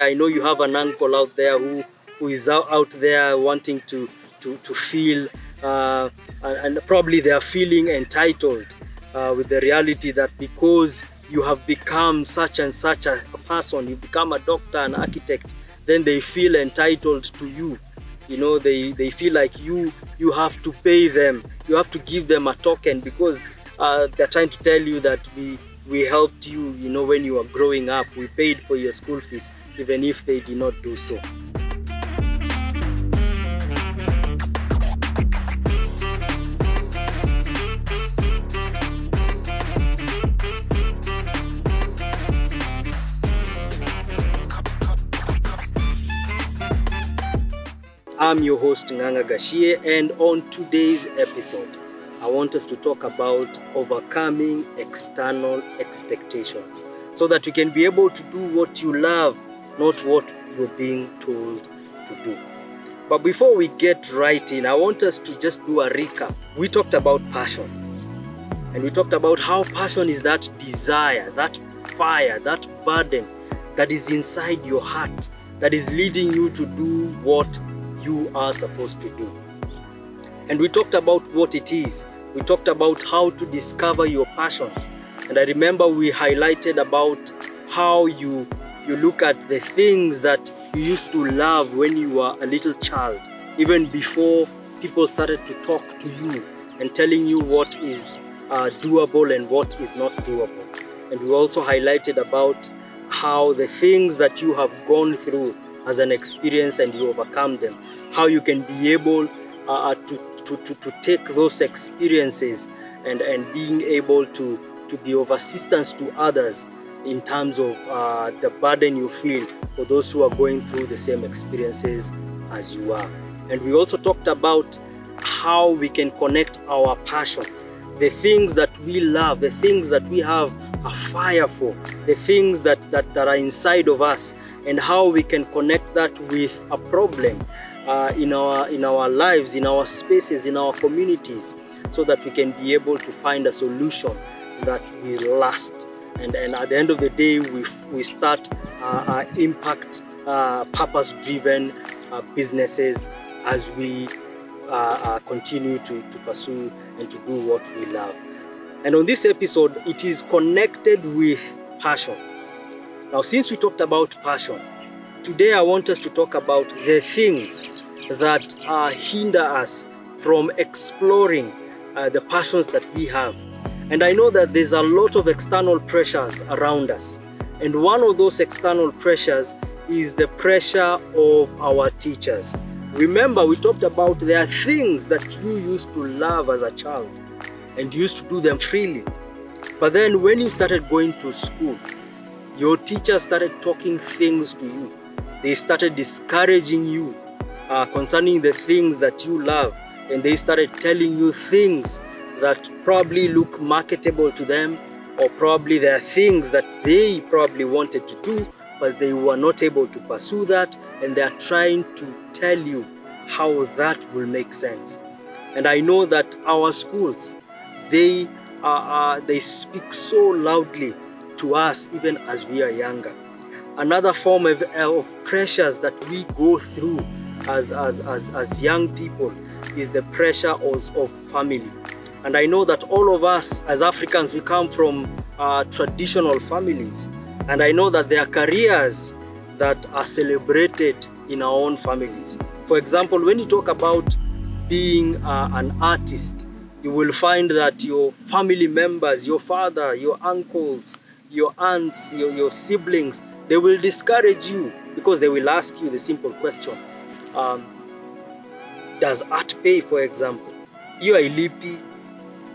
I know you have an uncle out there who is out there wanting to feel, and probably they are feeling entitled with the reality that because you have become such and such a person, you become a doctor, an architect, then they feel entitled to you. You know, they feel like you have to pay them, you have to give them a token, because they're trying to tell you that we helped you, you know, when you were growing up, we paid for your school fees, even if they did not do so. I'm your host Ng'ang'a Gashie, and on today's episode, I want us to talk about overcoming external expectations so that you can be able to do what you love, not what you're being told to do. But before we get right in, I want us to just do a recap. We talked about passion, and we talked about how passion is that desire, that fire, that burden that is inside your heart, that is leading you to do what you are supposed to do. And we talked about what it is. We talked about how to discover your passions. And I remember we highlighted about how you look at the things that you used to love when you were a little child, even before people started to talk to you and telling you what is doable and what is not doable. And we also highlighted about how the things that you have gone through as an experience and you overcome them, how you can be able to take those experiences and being able to be of assistance to others in terms of the burden you feel for those who are going through the same experiences as you are. And we also talked about how we can connect our passions, the things that we love, the things that we have a fire for, the things that are inside of us, and how we can connect that with a problem in our lives, in our spaces, in our communities, so that we can be able to find a solution that will last. And at the end of the day, we start impact purpose-driven businesses as we continue to pursue and to do what we love. And on this episode, it is connected with passion. Now, since we talked about passion, today I want us to talk about the things that hinder us from exploring the passions that we have. And I know that there's a lot of external pressures around us. And one of those external pressures is the pressure of our teachers. Remember, we talked about there are things that you used to love as a child and you used to do them freely. But then when you started going to school, your teachers started talking things to you. They started discouraging you concerning the things that you love, and they started telling you things that probably look marketable to them, or probably there are things that they probably wanted to do, but they were not able to pursue that, and they are trying to tell you how that will make sense. And I know that our schools, they speak so loudly to us even as we are younger. Another form of pressures that we go through as young people is the pressure of family. And I know that all of us as Africans, we come from traditional families. And I know that there are careers that are celebrated in our own families. For example, when you talk about being an artist, you will find that your family members, your father, your uncles, your aunts, your siblings, they will discourage you because they will ask you the simple question. Does art pay, for example? You are ilipi.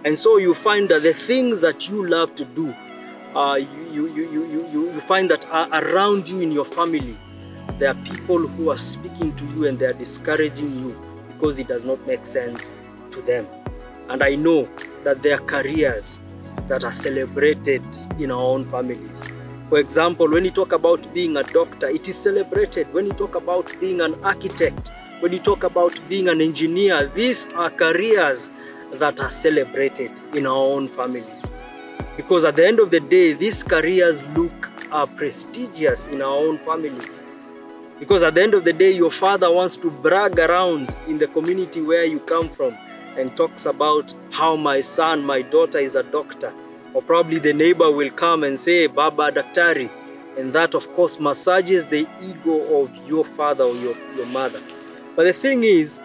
And so you find that the things that you love to do, you find that around you in your family, there are people who are speaking to you and they are discouraging you because it does not make sense to them. And I know that there are careers that are celebrated in our own families. For example, when you talk about being a doctor, it is celebrated. When you talk about being an architect, when you talk about being an engineer, these are careers that are celebrated in our own families. Because at the end of the day, these careers look prestigious in our own families. Because at the end of the day, your father wants to brag around in the community where you come from and talks about how my son, my daughter is a doctor. Or probably the neighbor will come and say, Baba Daktari. And that, of course, massages the ego of your father or your mother. But the thing is,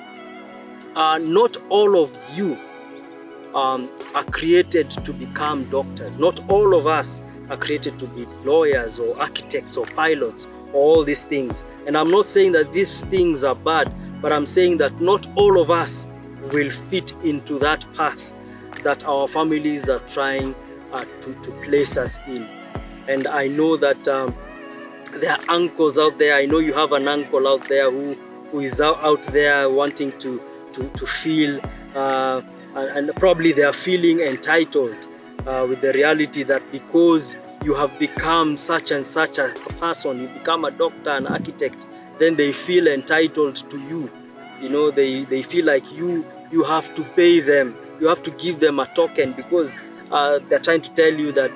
not all of you are created to become doctors. Not all of us are created to be lawyers or architects or pilots or all these things. And I'm not saying that these things are bad, but I'm saying that not all of us will fit into that path that our families are trying to place us in. And I know that there are uncles out there. I know you have an uncle out there who is out there wanting to feel, and probably they are feeling entitled with the reality that because you have become such and such a person, you become a doctor, an architect, then they feel entitled to you. You know, they feel like you have to pay them, you have to give them a token, because they're trying to tell you that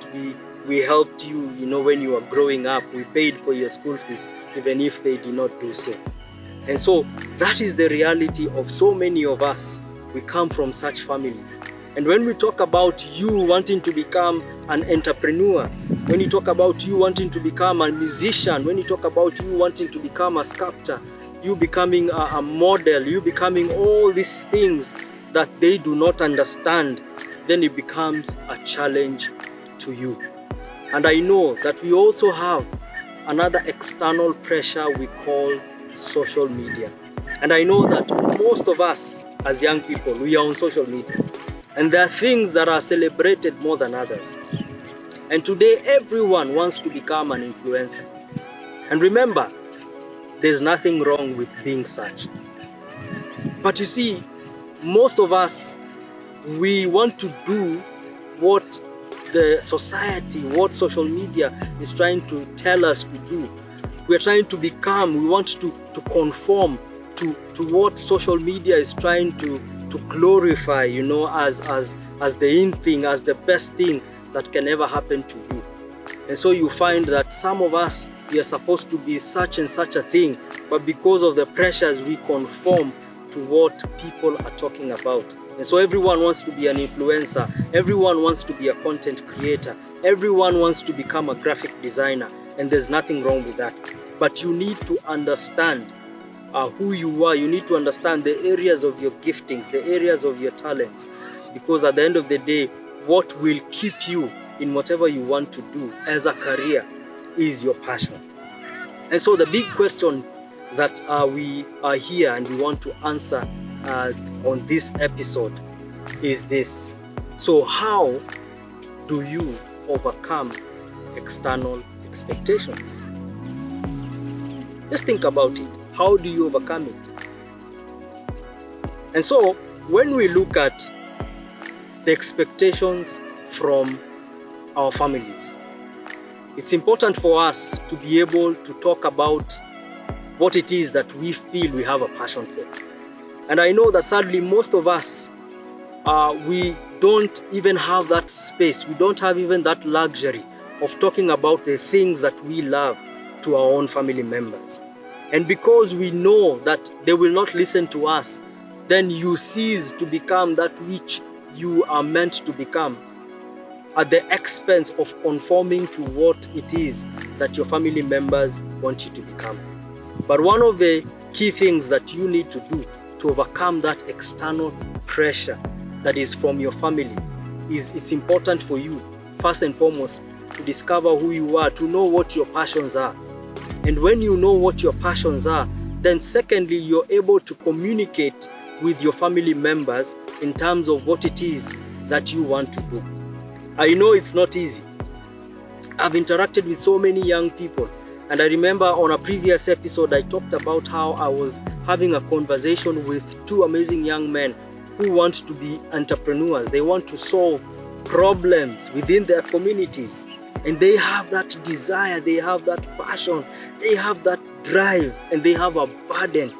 we helped you, you know, when you were growing up, we paid for your school fees, even if they did not do so. And so that is the reality of so many of us. We come from such families. And when we talk about you wanting to become an entrepreneur, when you talk about you wanting to become a musician, when you talk about you wanting to become a sculptor, you becoming a model, you becoming all these things that they do not understand, then it becomes a challenge to you. And I know that we also have another external pressure we call social media. And I know that most of us as young people, we are on social media. And there are things that are celebrated more than others. And today, everyone wants to become an influencer. And remember, there's nothing wrong with being such. But you see, most of us, we want to do what the society, what social media is trying to tell us to do. We are trying to become, we want to conform to what social media is trying to glorify, you know, as the in thing, as the best thing that can ever happen to you. And so you find that some of us, we are supposed to be such and such a thing, but because of the pressures, we conform to what people are talking about. And so everyone wants to be an influencer, everyone wants to be a content creator, everyone wants to become a graphic designer, and there's nothing wrong with that. But you need to understand who you are. You need to understand the areas of your giftings, the areas of your talents, because at the end of the day, what will keep you in whatever you want to do as a career is your passion. And so the big question that we are here and we want to answer on this episode is this. So how do you overcome external expectations? Just think about it. How do you overcome it? And so when we look at the expectations from our families, it's important for us to be able to talk about what it is that we feel we have a passion for. And I know that sadly most of us, we don't even have that space. We don't have even that luxury of talking about the things that we love to our own family members. And because we know that they will not listen to us, then you cease to become that which you are meant to become at the expense of conforming to what it is that your family members want you to become. But one of the key things that you need to do to overcome that external pressure that is from your family is it's important for you, first and foremost, to discover who you are, to know what your passions are. And when you know what your passions are, then secondly, you're able to communicate with your family members in terms of what it is that you want to do. I know it's not easy. I've interacted with so many young people, and I remember on a previous episode I talked about how I was having a conversation with two amazing young men who want to be entrepreneurs. They want to solve problems within their communities, and they have that desire, they have that passion, they have that drive, and they have a burden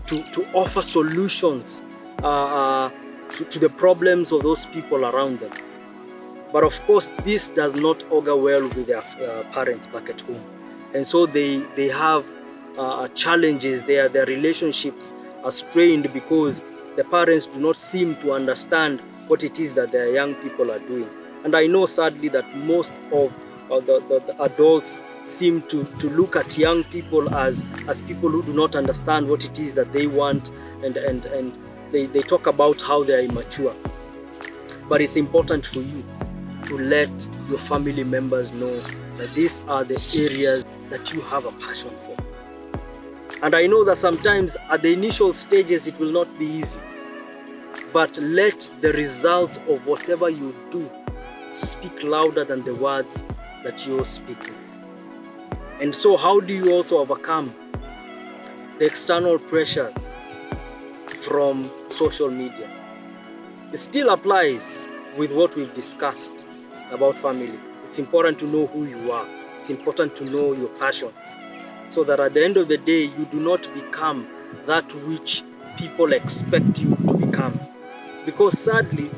to offer solutions to the problems of those people around them. But of course, this does not augur well with their parents back at home. And so they have challenges, their relationships are strained because the parents do not seem to understand what it is that their young people are doing. And I know sadly that most of the adults seem to look at young people as people who do not understand what it is that they want, and they talk about how they are immature. But it's important for you to let your family members know that these are the areas that you have a passion for. And I know that sometimes at the initial stages it will not be easy, but let the result of whatever you do speak louder than the words that you're speaking. And so how do you also overcome the external pressures from social media? It still applies with what we've discussed about family. It's important to know who you are. It's important to know your passions, so that at the end of the day, you do not become that which people expect you to become. Because sadly,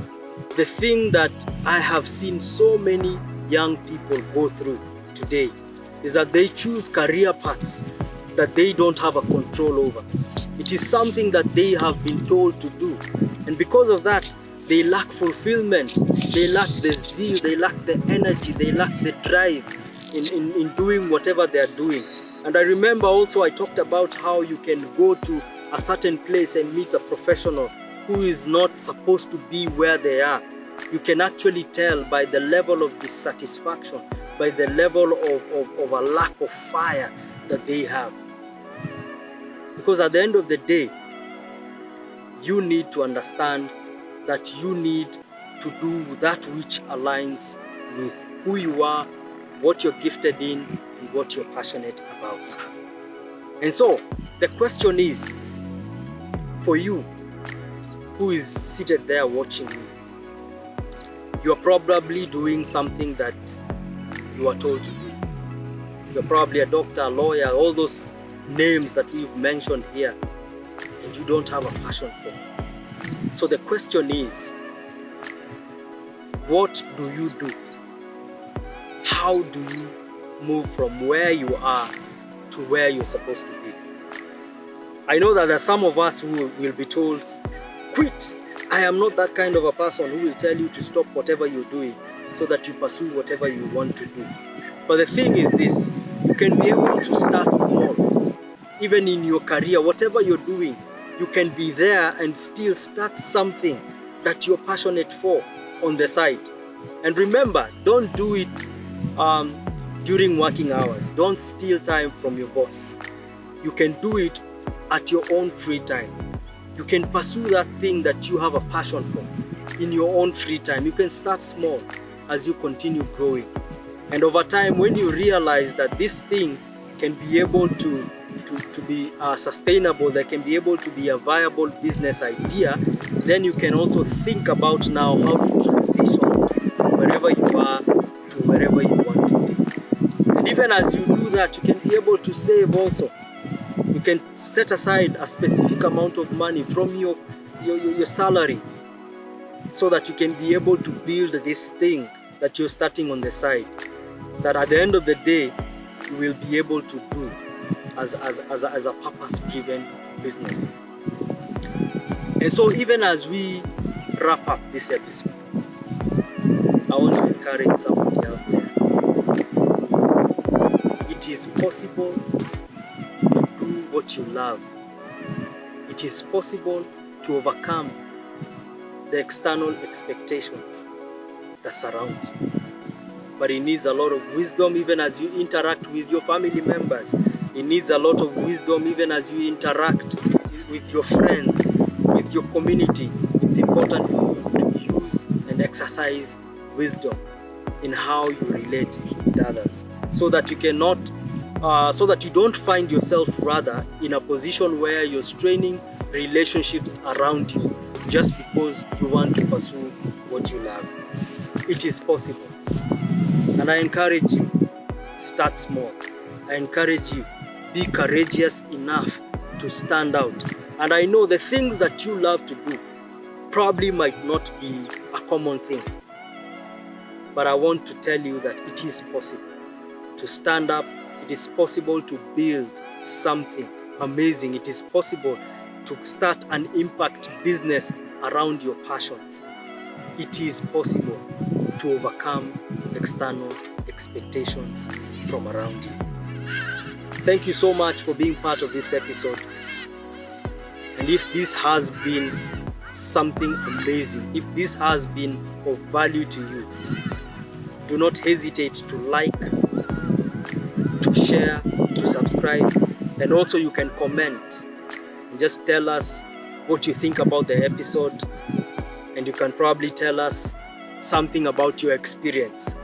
the thing that I have seen so many young people go through today is that they choose career paths that they don't have a control over. It is something that they have been told to do. And because of that, they lack fulfillment, they lack the zeal, they lack the energy, they lack the drive in doing whatever they are doing. And I remember also I talked about how you can go to a certain place and meet a professional who is not supposed to be where they are. You can actually tell by the level of dissatisfaction, by the level of a lack of fire that they have. Because at the end of the day, you need to understand that you need to do that which aligns with who you are, what you're gifted in, and what you're passionate about. And so the question is, for you who is seated there watching me, you are probably doing something that you are told to do. You're probably a doctor, a lawyer, all those names that we've mentioned here, and you don't have a passion for. So the question is, what do you do? How do you move from where you are to where you're supposed to be? I know that there are some of us who will be told, quit. I am not that kind of a person who will tell you to stop whatever you're doing so that you pursue whatever you want to do. But the thing is this, you can be able to start small. Even in your career, whatever you're doing, you can be there and still start something that you're passionate for on the side. And remember, don't do it during working hours. Don't steal time from your boss. You can do it at your own free time. You can pursue that thing that you have a passion for in your own free time. You can start small as you continue growing. And over time, when you realize that this thing can be able to be sustainable, that can be able to be a viable business idea, then you can also think about now how to transition from wherever you are to wherever you want to be. And even as you do that, you can be able to save also. You can set aside a specific amount of money from your salary so that you can be able to build this thing that you're starting on the side, that at the end of the day you will be able to do as a purpose-driven business. And so even as we wrap up this episode, I want to encourage somebody out there. It is possible to do what you love. It is possible to overcome the external expectations that surrounds you. But it needs a lot of wisdom even as you interact with your family members. It needs a lot of wisdom even as you interact with your friends, with your community. It's important for you to use and exercise wisdom in how you relate with others, so that you don't find yourself rather in a position where you're straining relationships around you just because you want to pursue what you love. It is possible. And I encourage you, start small. I encourage you, be courageous enough to stand out. And I know the things that you love to do probably might not be a common thing. But I want to tell you that it is possible to stand up. It is possible to build something amazing. It is possible to start an impact business around your passions. It is possible to overcome external expectations from around you. Thank you so much for being part of this episode. And if this has been something amazing, if this has been of value to you, do not hesitate to like, to share, to subscribe, and also you can comment and just tell us what you think about the episode, and you can probably tell us something about your experience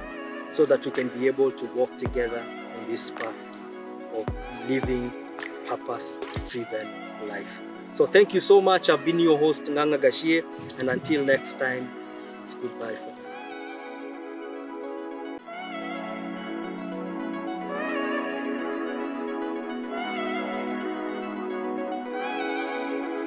so that we can be able to walk together on this path of living purpose-driven life. So thank you so much. I've been your host, Nganga Gashie, and until next time, it's goodbye for